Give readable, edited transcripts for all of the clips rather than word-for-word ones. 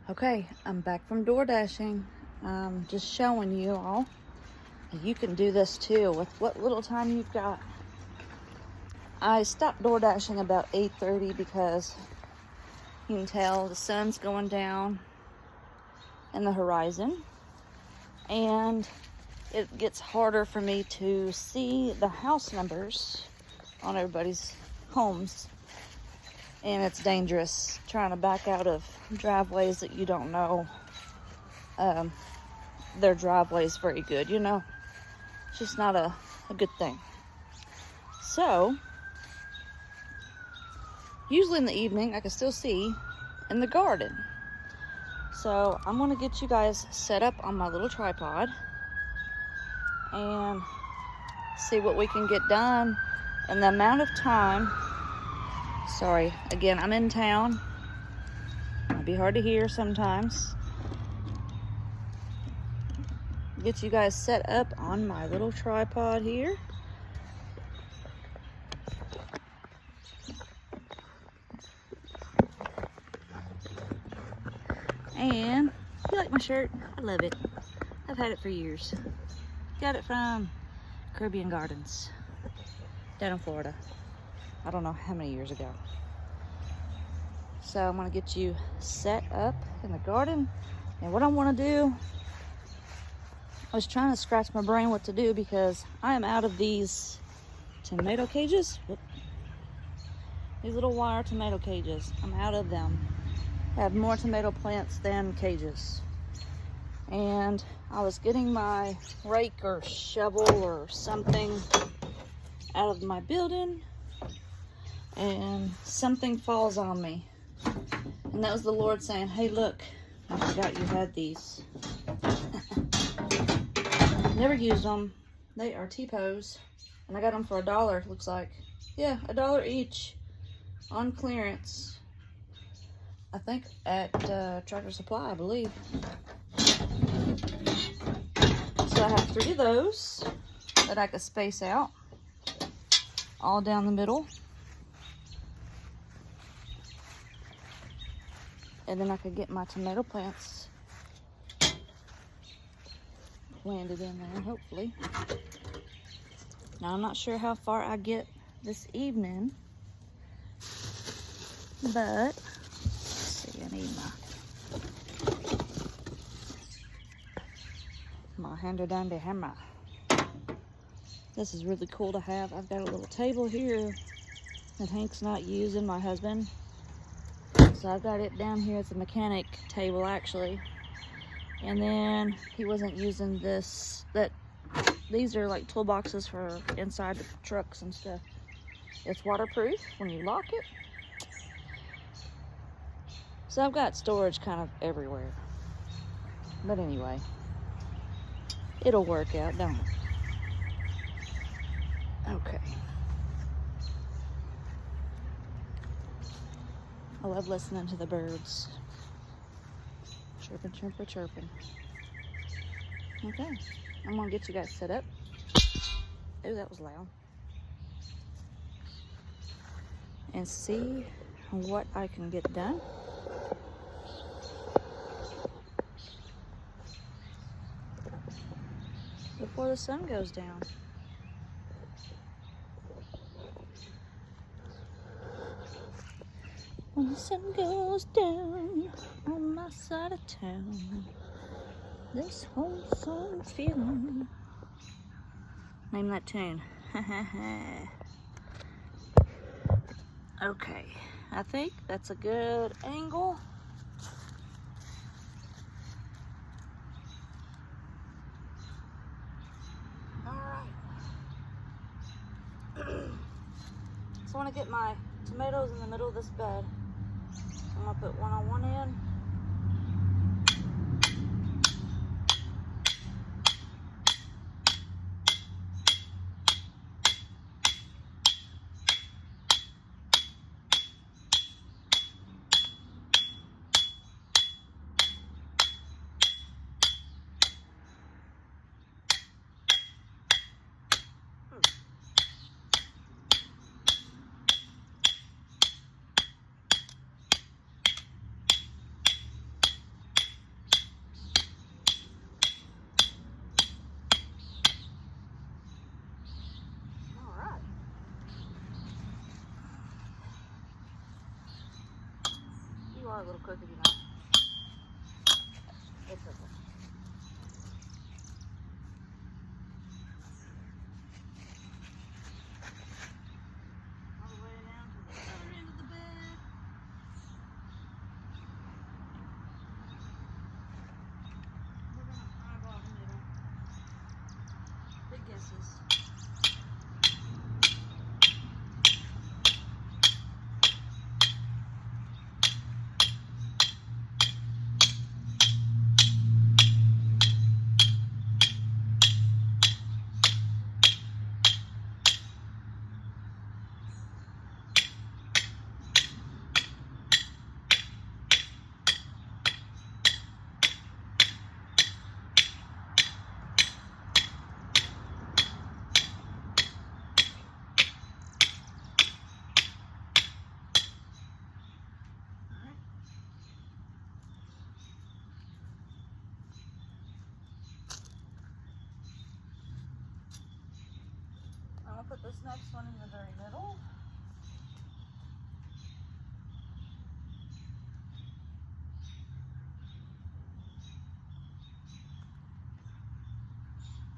Okay, I'm back from door dashing. Just showing you all. You can do this too with what little time you've got. I stopped door dashing about 8:30 because you can tell the sun's going down in the horizon, and it gets harder for me to see the house numbers on everybody's homes, and it's dangerous trying to back out of driveways that you don't know their driveways very good, you know. It's just not a good thing. So usually in the evening I can still see in the garden. So I'm gonna get you guys set up on my little tripod and see what we can get done in the amount of time. Sorry, again, I'm in town. Might be hard to hear sometimes. Get you guys set up on my little tripod here. And you like my shirt? I love it. I've had it for years. Got it from Caribbean Gardens down in Florida. I don't know how many years ago. So I'm gonna get you set up in the garden. And what I wanna do, I was trying to scratch my brain what to do because I am out of these tomato cages. These little wire tomato cages. I'm out of them. I have more tomato plants than cages. And I was getting my rake or shovel or something out of my building, and something falls on me. And that was the Lord saying, hey, look, I forgot you had these. Never used them. They are T-Pose, and I got them for $1, looks like. Yeah, $1 each on clearance. I think at Tractor Supply, I believe. So I have 3 of those that I could space out all down the middle. And then I could get my tomato plants planted in there, hopefully. Now, I'm not sure how far I get this evening, but let's see, I need my handy dandy hammer. This is really cool to have. I've got a little table here that Hank's not using, my husband. So I've got it down here. It's a mechanic table, actually. And then he wasn't using this. These are like toolboxes for inside the trucks and stuff. It's waterproof when you lock it. So I've got storage kind of everywhere. But anyway, it'll work out, don't it? Okay. I love listening to the birds. Chirping, chirping, chirping. Okay, I'm gonna get you guys set up. Oh, that was loud. And see what I can get done. Before the sun goes down. When the sun goes down on my side of town, this whole song feeling. Name that tune. Okay, I think that's a good angle. Alright. So I want to get my tomatoes in the middle of this bed. I'm going to put one on one end. probably a little quicker than that. It's okay. All the way down to the other end of the bed. We're gonna eyeball the middle. Big guesses. I'll put this next one in the very middle.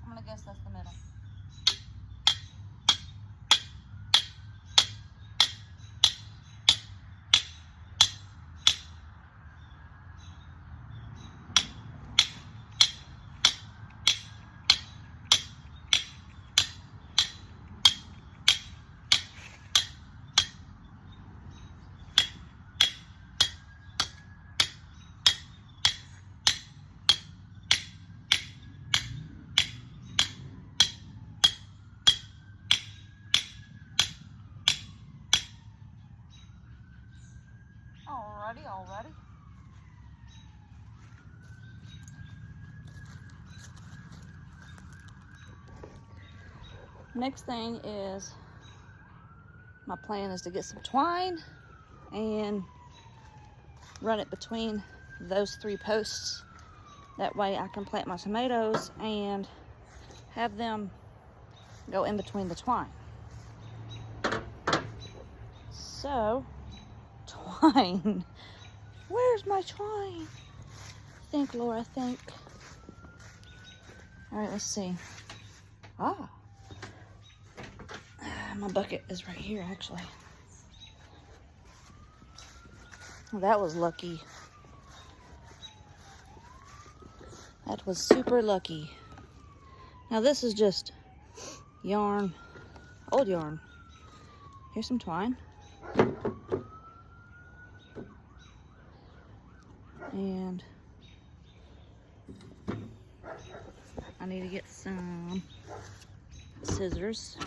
I'm gonna guess that's the middle. Alrighty. Next thing is, my plan is to get some twine and run it between those 3 posts. That way I can plant my tomatoes and have them go in between the twine. So, twine. Where's my twine? Think, Laura, think. All right, let's see. My bucket is right here, actually. Well, that was lucky. That was super lucky. Now this is just yarn, old yarn. Here's some twine. And I need to get some scissors.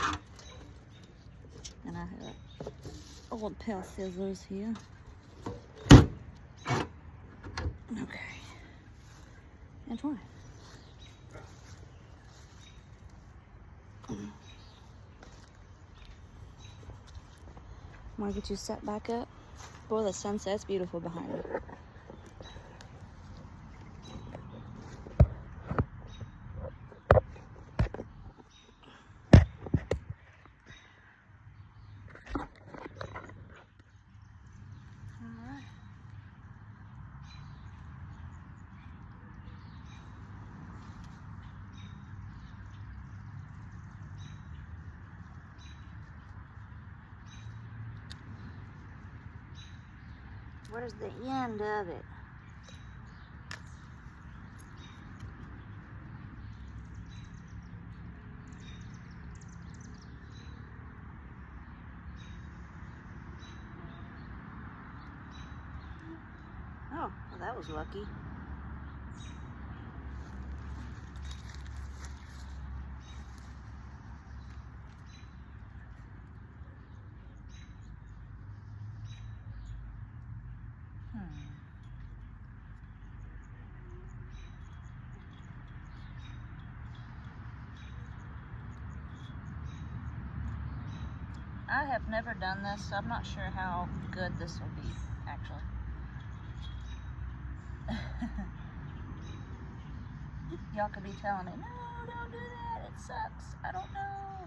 And I have old pair of scissors here. Okay. And twine. I'm gonna get you set back up. Boy, the sunset's beautiful behind me. Where's the end of it? Oh, well, that was lucky. I have never done this, so I'm not sure how good this will be, actually. Y'all could be telling me, no, don't do that, it sucks, I don't know.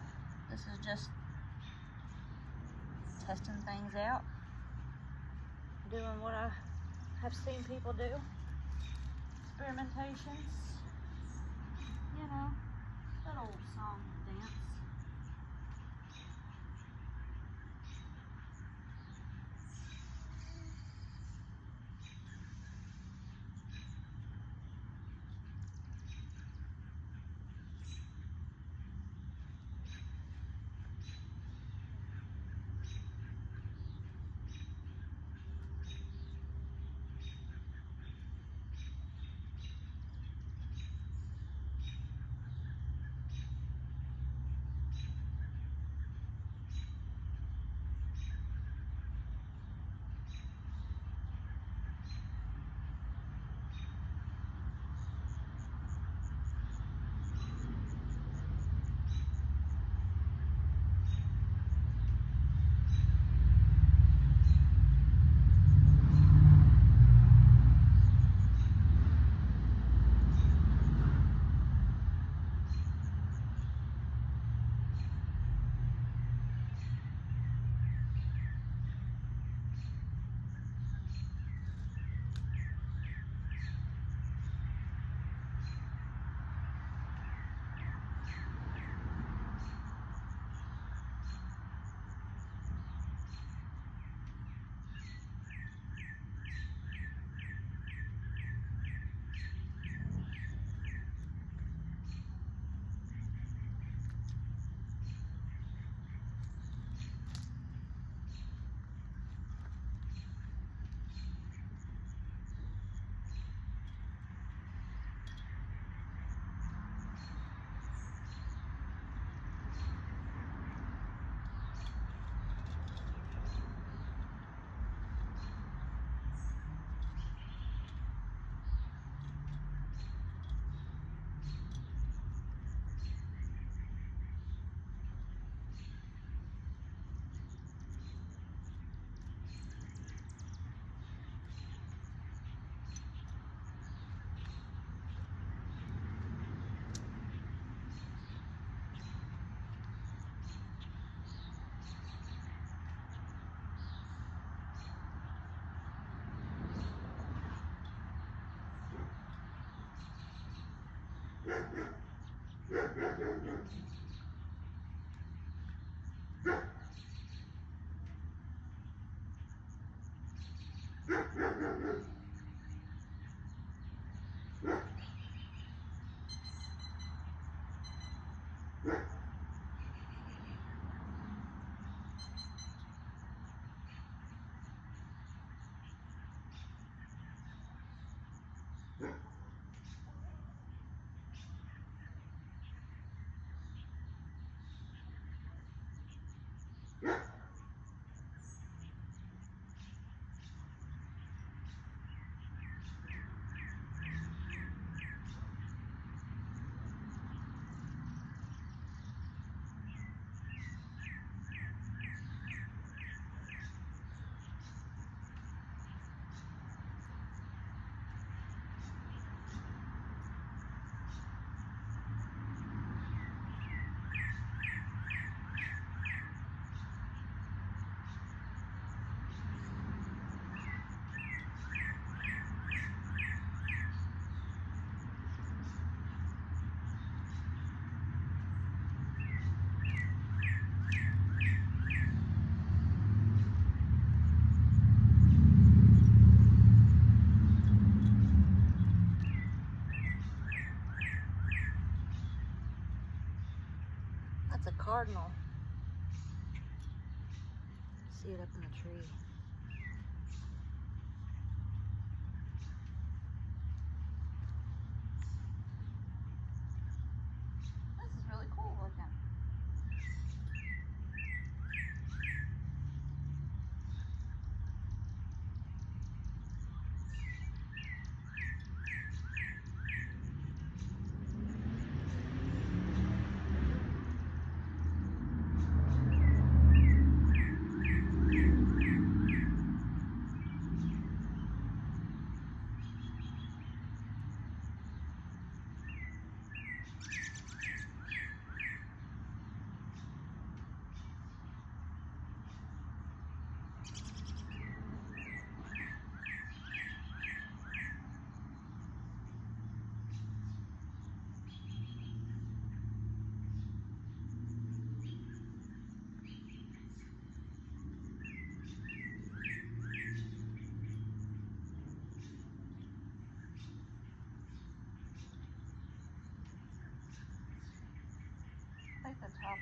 This is just testing things out, doing what I have seen people do. Experimentations. You know, that old song and dance. That's a cardinal. See it up in the tree. This is really cool looking.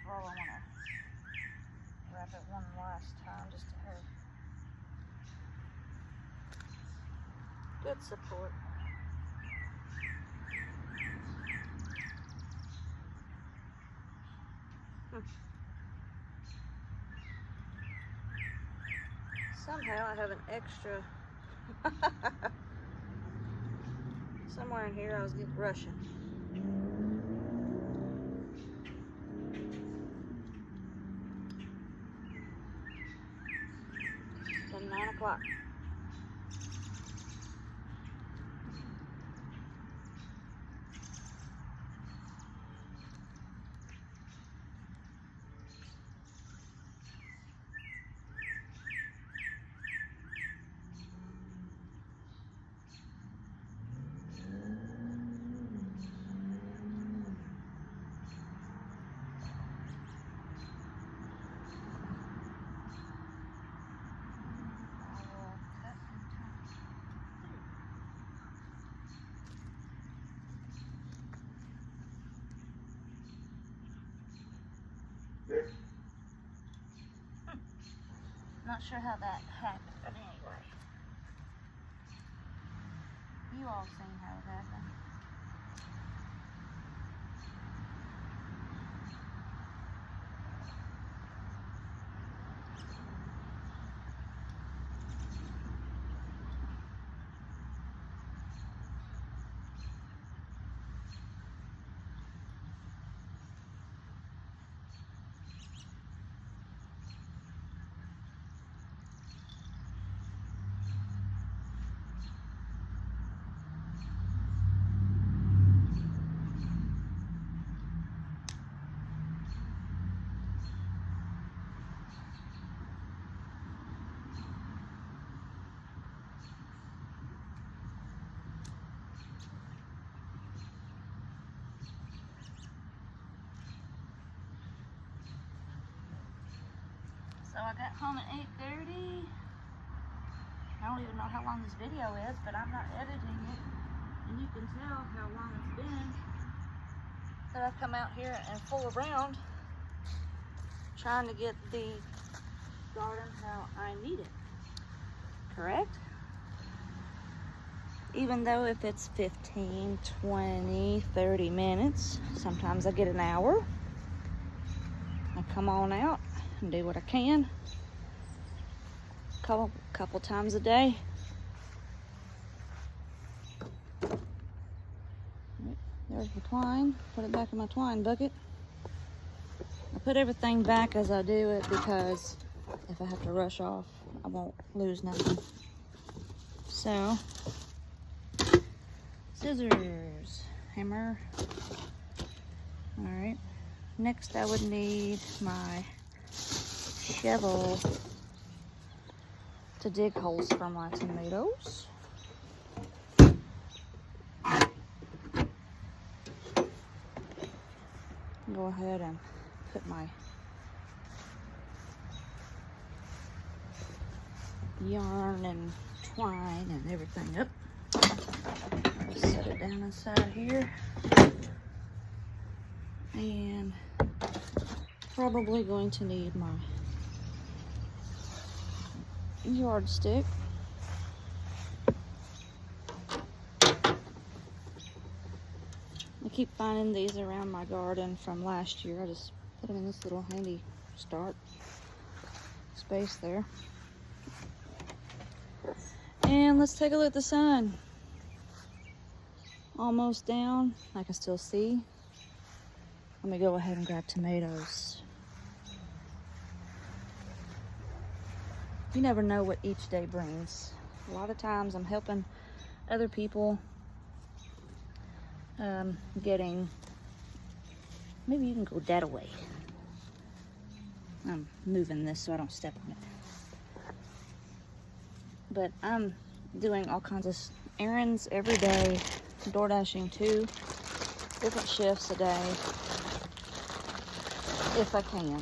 probably want to wrap it one last time just to have good support. Somehow I have an extra somewhere in here. I was getting rushing. It's 9 o'clock. Not sure how that happened, but anyway. You all seen how it happened. So I got home at 8:30. I don't even know how long this video is, but I'm not editing it. And you can tell how long it's been that I've come out here and fool around trying to get the garden how I need it. Correct? Even though if it's 15, 20, 30 minutes, sometimes I get an hour. I come on out and do what I can couple times a day. There's the twine. Put it back in my twine bucket. I put everything back as I do it because if I have to rush off, I won't lose nothing. So, scissors, hammer. All right. Next, I would need my shovel to dig holes for my tomatoes. Go ahead and put my yarn and twine and everything up. Set it down inside here. And probably going to need my yardstick. I keep finding these around my garden from last year. I just put them in this little handy start space there. And let's take a look at the sun. Almost down. I can still see. Let me go ahead and grab tomatoes. You never know what each day brings. A lot of times I'm helping other people getting, maybe you can go that away. I'm moving this so I don't step on it. But I'm doing all kinds of errands every day, door dashing 2 different shifts a day if I can,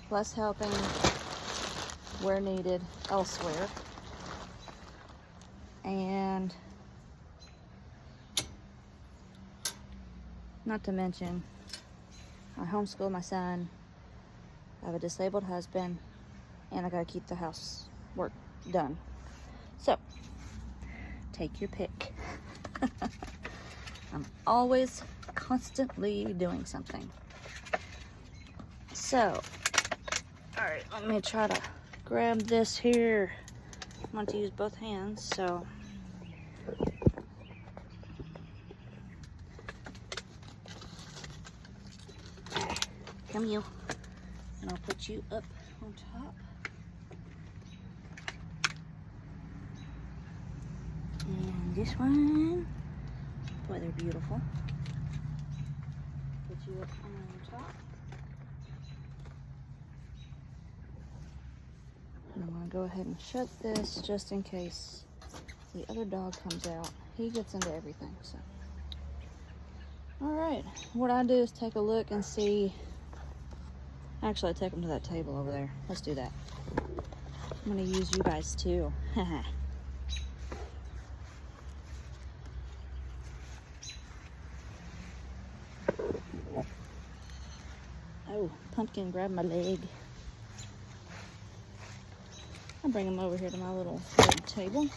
plus helping where needed elsewhere. And not to mention I homeschool my son. I have a disabled husband, and I gotta keep the house work done. So, take your pick. I'm always constantly doing something. So, all right, let me try to grab this here. I want to use both hands, so. Come you, and I'll put you up on top. And this one, boy, they're beautiful. Put you up on top. And I'm gonna go ahead and shut this just in case the other dog comes out. He gets into everything, so. All right, what I do is take a look and see. Actually, I take them to that table over there. Let's do that. I'm gonna use you guys too. Oh, pumpkin grabbed my leg. I'll bring him over here to my little red table.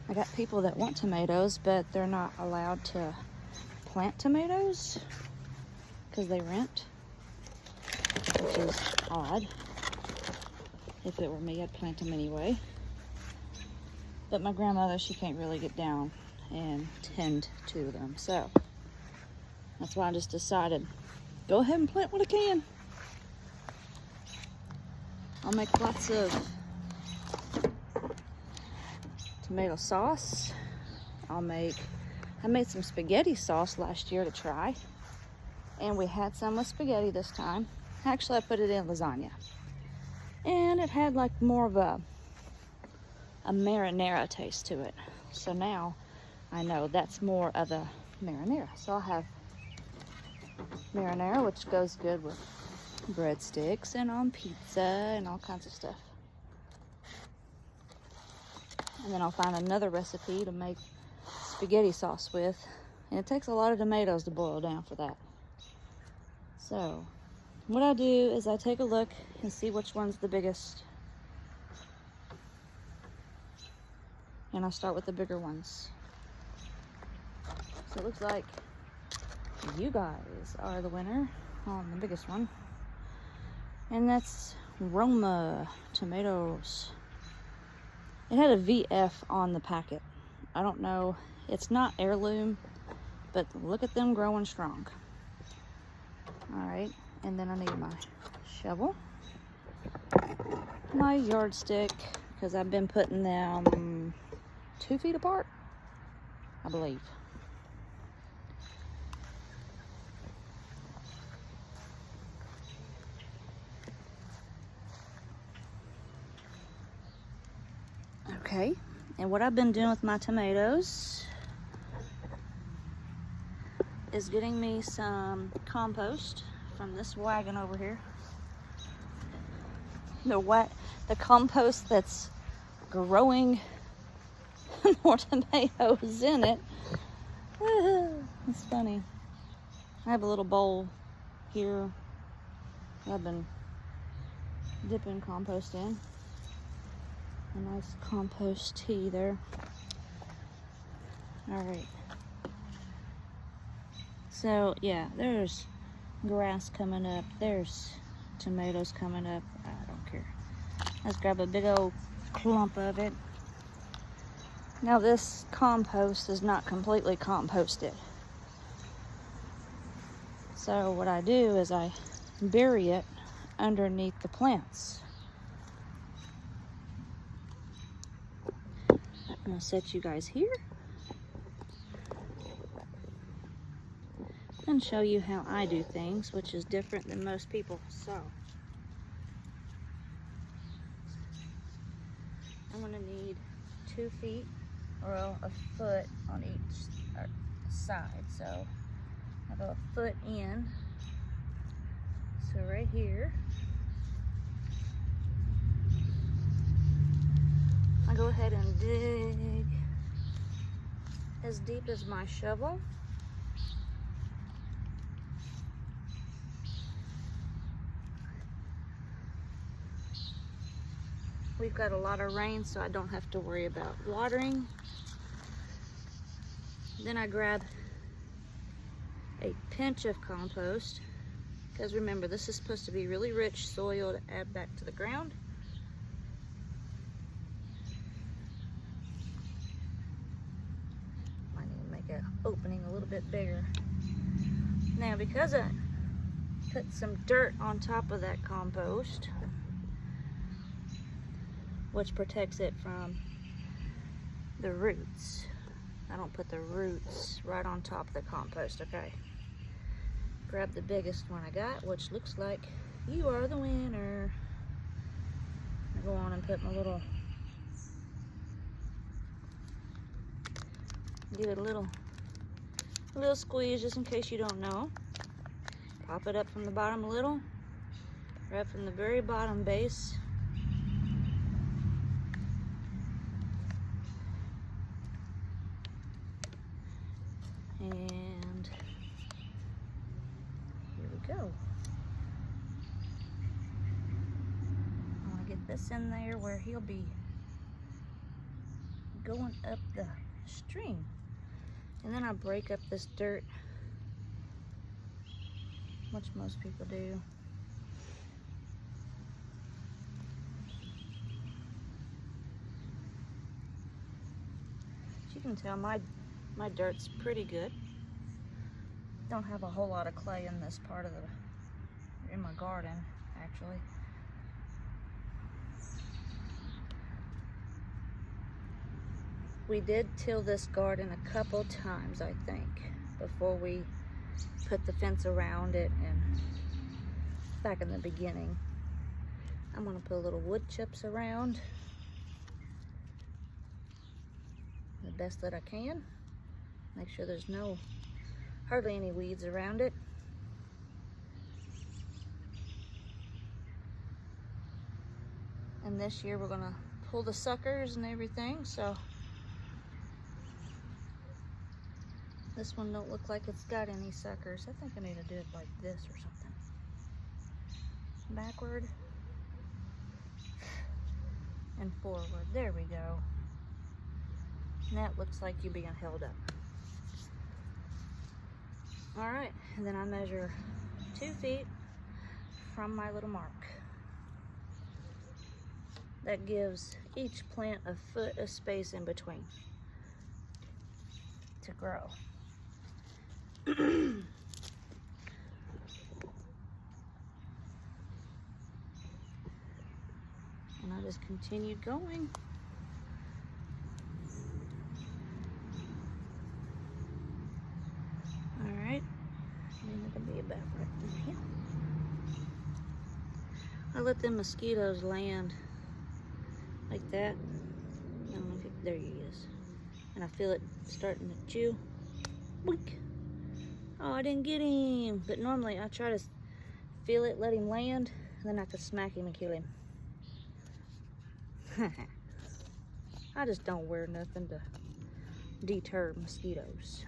I got people that want tomatoes, but they're not allowed to plant tomatoes because they rent, which is odd. If it were me, I'd plant them anyway. But my grandmother, she can't really get down and tend to them, so that's why I just decided, go ahead and plant what I can. I'll make lots of tomato sauce. I made some spaghetti sauce last year to try, and we had some with spaghetti this time. Actually, I put it in lasagna, and it had like more of a marinara taste to it. So now I know that's more of a marinara. So I'll have marinara, which goes good with breadsticks and on pizza and all kinds of stuff. And then I'll find another recipe to make spaghetti sauce with. And it takes a lot of tomatoes to boil down for that. So what I do is I take a look and see which one's the biggest. And I start with the bigger ones. So it looks like you guys are the winner on the biggest one. And that's Roma tomatoes. It had a VF on the packet. I don't know, it's not heirloom, but look at them growing strong. All right, and then I need my shovel, my yardstick, because I've been putting them 2 feet apart, I believe. Okay, and what I've been doing with my tomatoes is getting me some compost from this wagon over here. The compost that's growing more tomatoes in it. It's funny. I have a little bowl here I've been dipping compost in. A nice compost tea there. All right. So yeah, there's grass coming up. There's tomatoes coming up. I don't care. Let's grab a big old clump of it. Now this compost is not completely composted. So what I do is I bury it underneath the plants. I'm gonna set you guys here and show you how I do things, which is different than most people. So I'm gonna need 2 feet or a foot on each side. So I go a foot in. So right here, I go ahead and dig as deep as my shovel. We've got a lot of rain, so I don't have to worry about watering. Then I grab a pinch of compost, because remember, this is supposed to be really rich soil to add back to the ground. Might need to make an opening a little bit bigger. Now, because I put some dirt on top of that compost, which protects it from the roots. I don't put the roots right on top of the compost, okay? Grab the biggest one I got, which looks like you are the winner. I go on and put my little, give it a little squeeze just in case you don't know. Pop it up from the bottom a little, right from the very bottom base. And here we go. I want to get this in there where he'll be going up the stream. And then I break up this dirt, which most people do. As you can tell, my dirt's pretty good. Don't have a whole lot of clay in this part of in my garden, actually. We did till this garden a couple times, I think, before we put the fence around it, and back in the beginning. I'm gonna put a little wood chips around the best that I can. Make sure there's hardly any weeds around it. And this year we're gonna pull the suckers and everything, so this one don't look like it's got any suckers. I think I need to do it like this or something. Backward and forward. There we go. And that looks like you being held up. All right, and then I measure 2 feet from my little mark. That gives each plant a foot of space in between to grow. And I just continued going. About right in here. I let them mosquitoes land like that. I don't know if there he is. And I feel it starting to chew. Boink. Oh, I didn't get him. But normally I try to feel it, let him land, and then I can smack him and kill him. I just don't wear nothing to deter mosquitoes.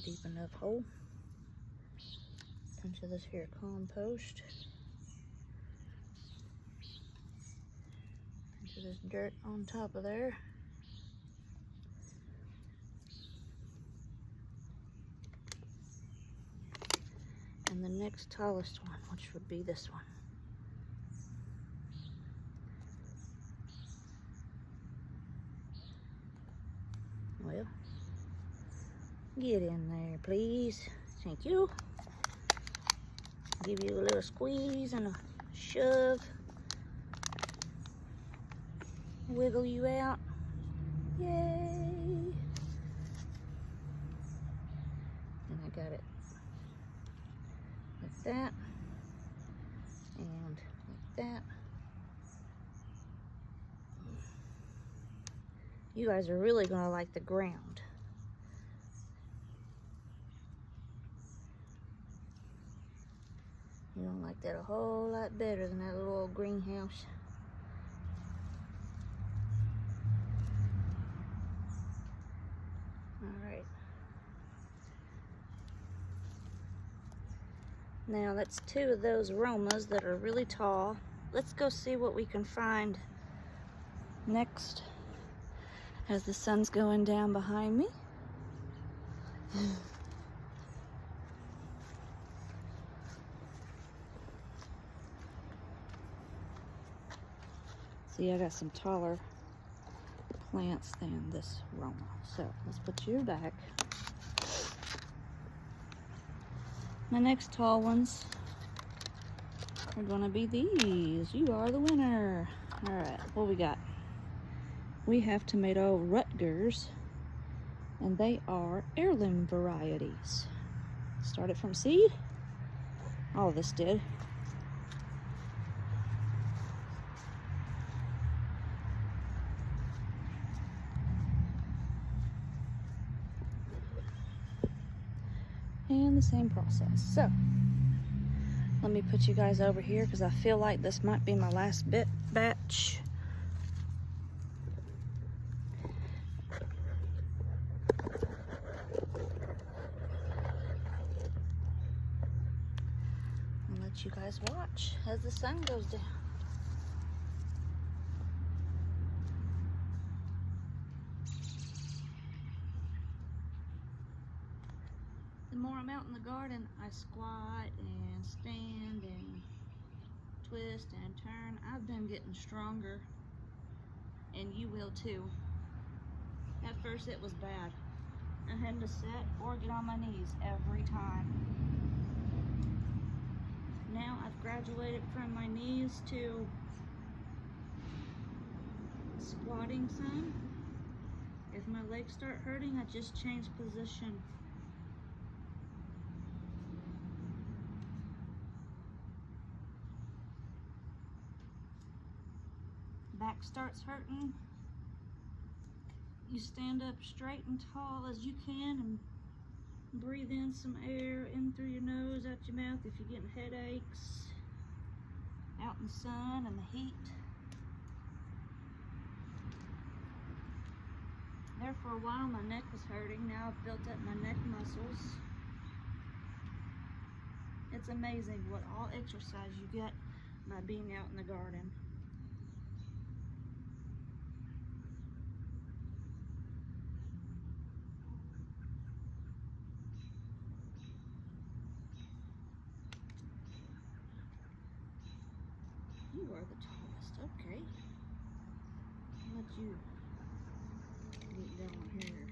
Deep enough hole into this here compost, into this dirt on top of there. And the next tallest one, which would be this one. Well, get in there, please. Thank you. Give you a little squeeze and a shove. Wiggle you out. Yay! And I got it like that. And like that. You guys are really gonna like the ground. that a whole lot better than that little old greenhouse. All right. Now that's 2 of those aromas that are really tall. Let's go see what we can find next as the sun's going down behind me. See, I got some taller plants than this Roma. So let's put you back. My next tall ones are gonna be these. You are the winner. All right, what we got? We have tomato Rutgers, and they are heirloom varieties. Started from seed. All of this did. And the same process. So let me put you guys over here because I feel like this might be my last batch. I'll let you guys watch as the sun goes down. The more I'm out in the garden, I squat and stand and twist and turn. I've been getting stronger, and you will too. At first it was bad. I had to sit or get on my knees every time. Now I've graduated from my knees to squatting some. If my legs start hurting, I just change position. Back starts hurting, you stand up straight and tall as you can and breathe in some air in through your nose, out your mouth if you're getting headaches, out in the sun and the heat. There for a while my neck was hurting. Now I've built up my neck muscles. It's amazing what all exercise you get by being out in the garden. You are the tallest. Okay. I'll let you get down here.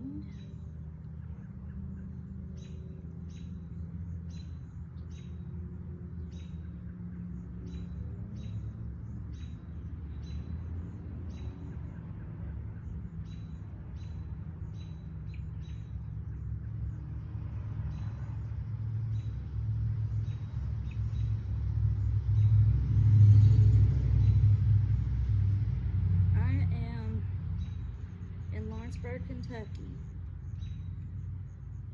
Okay. Kentucky,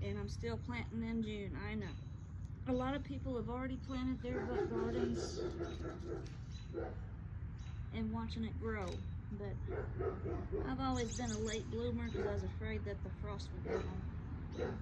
and I'm still planting in June. I know a lot of people have already planted their gardens and watching it grow, but I've always been a late bloomer because I was afraid that the frost would get them.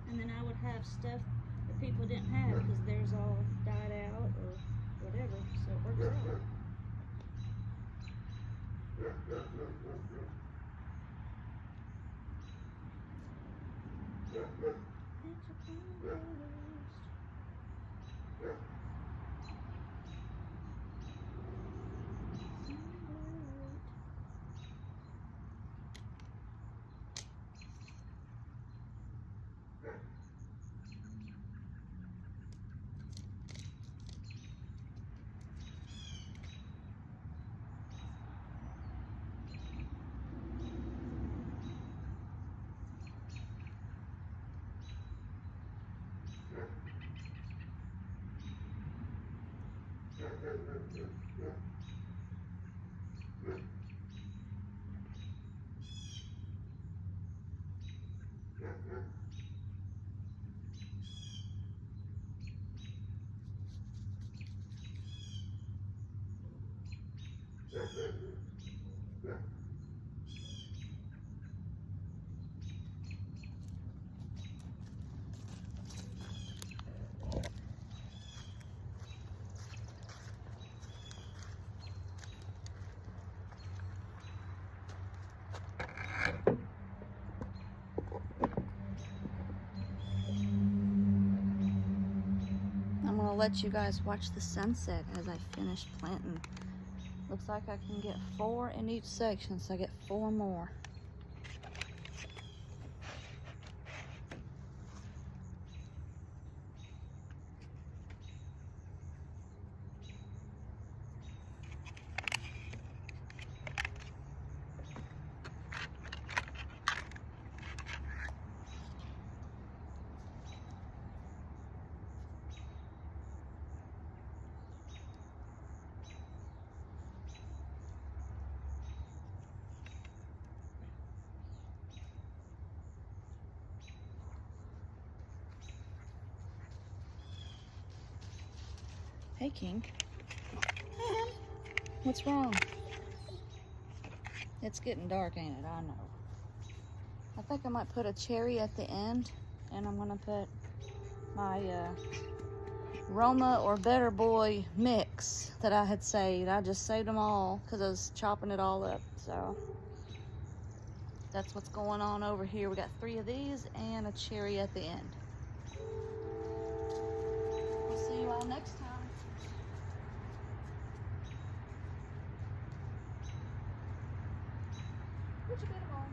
And then I would have stuff that people didn't have because theirs all died out or whatever, so it works out. I'm gonna let you guys watch the sunset as I finish planting. Looks like I can get 4 in each section, so I get 4 more. Hey, King. What's wrong? It's getting dark, ain't it? I know. I think I might put a cherry at the end, and I'm gonna put my Roma or Better Boy mix that I had saved. I just saved them all because I was chopping it all up. So that's what's going on over here. We got 3 of these and a cherry at the end. We'll see you all next time. Put your bit on.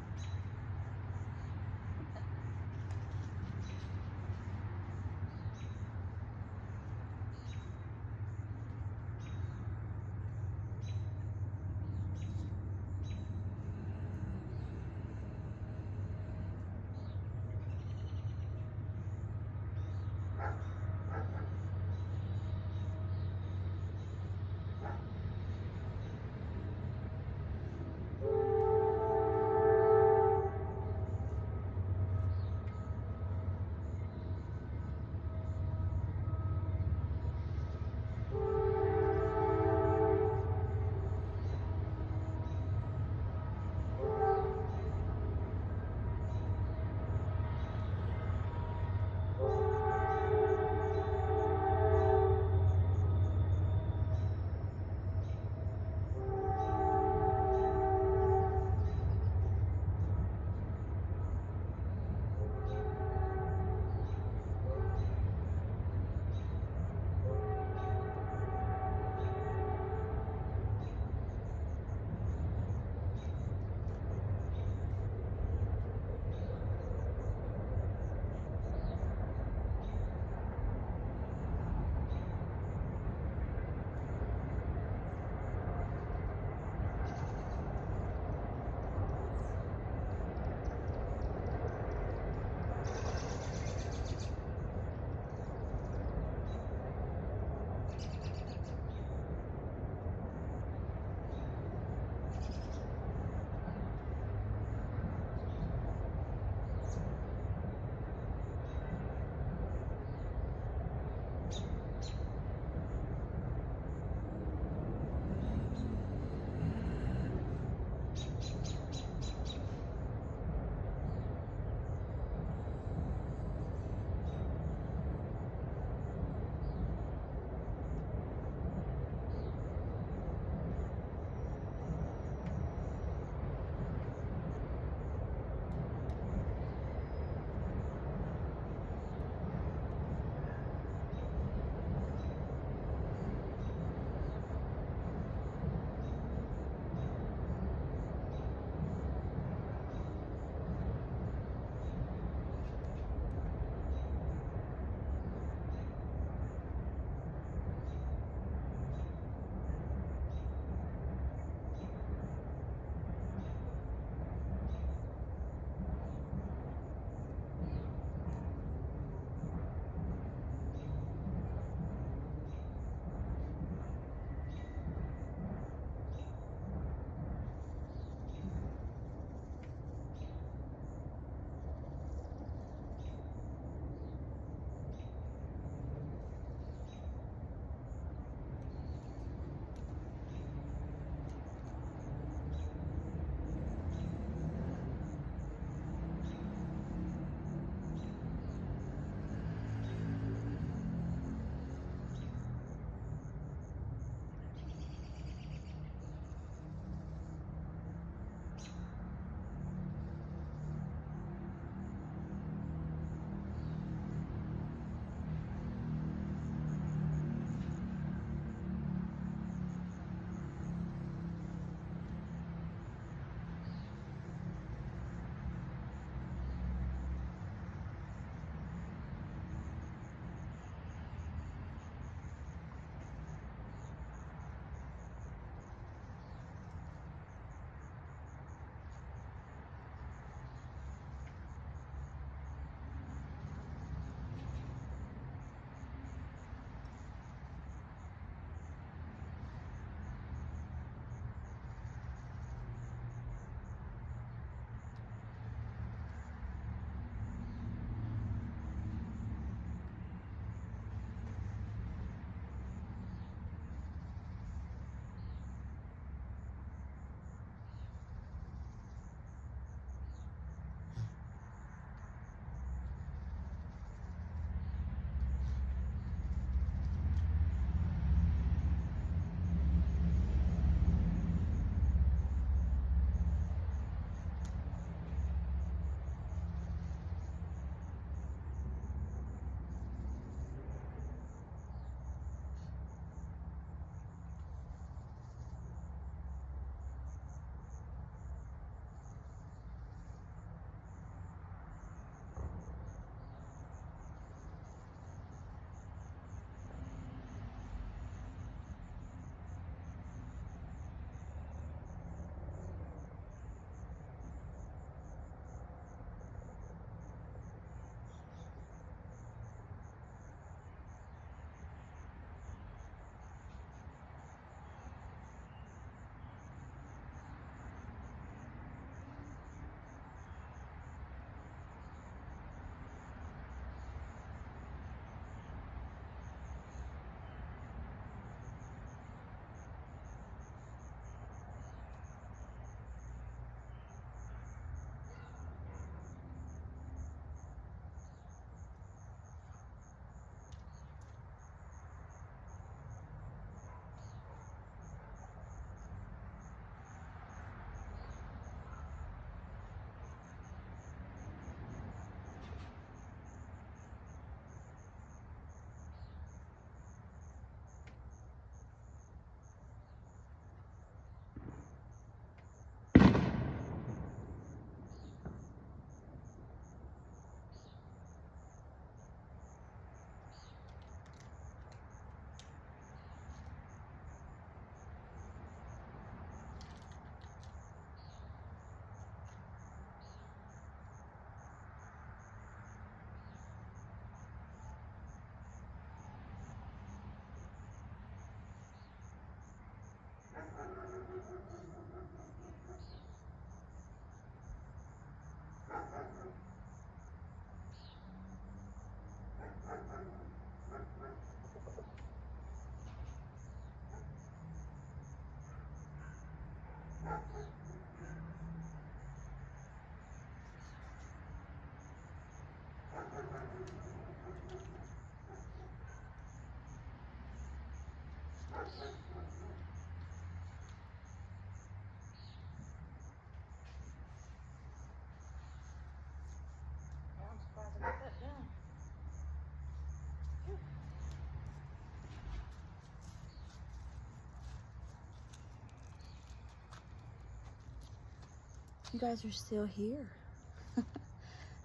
You guys are still here.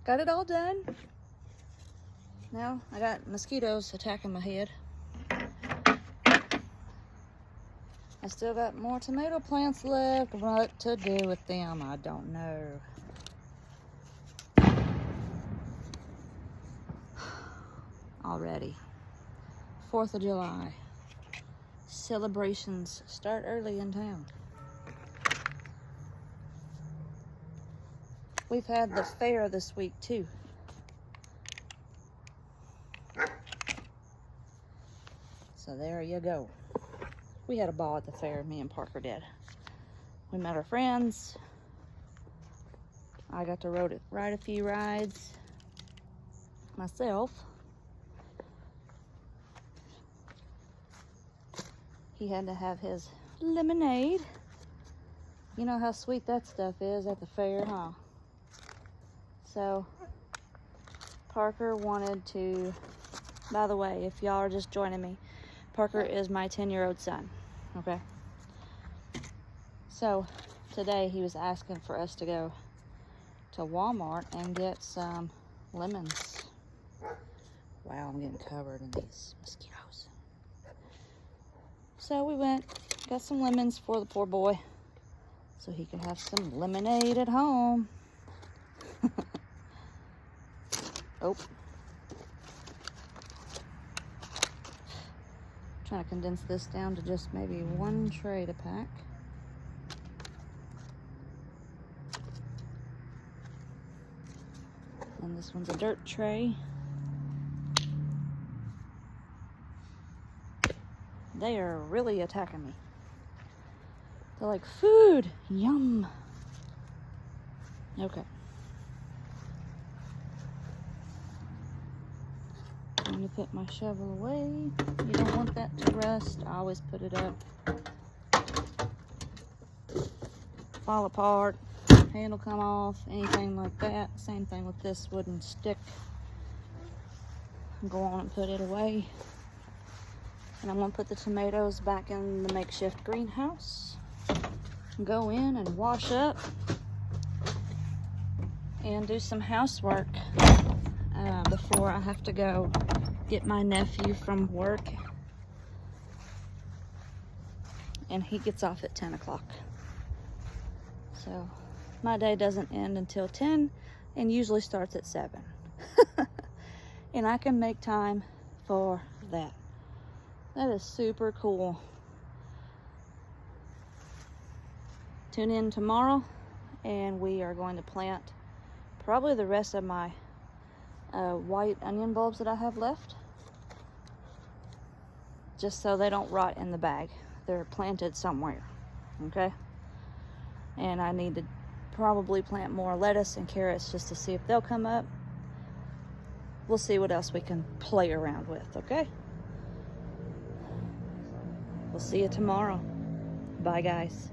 Got it all done. Now I got mosquitoes attacking my head. I still got more tomato plants left. What to do with them, I don't know. Already. 4th of July. Celebrations start early in town. We've had the fair this week too. So there you go. We had a ball at the fair, me and Parker did. We met our friends. I got to ride a few rides myself. He had to have his lemonade. You know how sweet that stuff is at the fair, huh? So, Parker wanted to, by the way, if y'all are just joining me, Parker is my 10-year-old son, okay? So, today he was asking for us to go to Walmart and get some lemons. Wow, I'm getting covered in these mosquitoes. So we went, got some lemons for the poor boy so he can have some lemonade at home. Oh. Trying to condense this down to just maybe one tray to pack. And this one's a dirt tray. They are really attacking me. They're like, food, yum. Okay. I'm gonna put my shovel away. You don't want that to rust. I always put it up. Fall apart, handle come off, anything like that. Same thing with this wooden stick. Go on and put it away. And I'm gonna put the tomatoes back in the makeshift greenhouse. Go in and wash up and do some housework before I have to go get my nephew from work. And he gets off at 10 o'clock. So my day doesn't end until 10 and usually starts at 7. And I can make time for that. That is super cool. Tune in tomorrow and we are going to plant probably the rest of my white onion bulbs that I have left, just so they don't rot in the bag. They're planted somewhere, okay? And I need to probably plant more lettuce and carrots just to see if they'll come up. We'll see what else we can play around with, okay? We'll see you tomorrow. Bye, guys.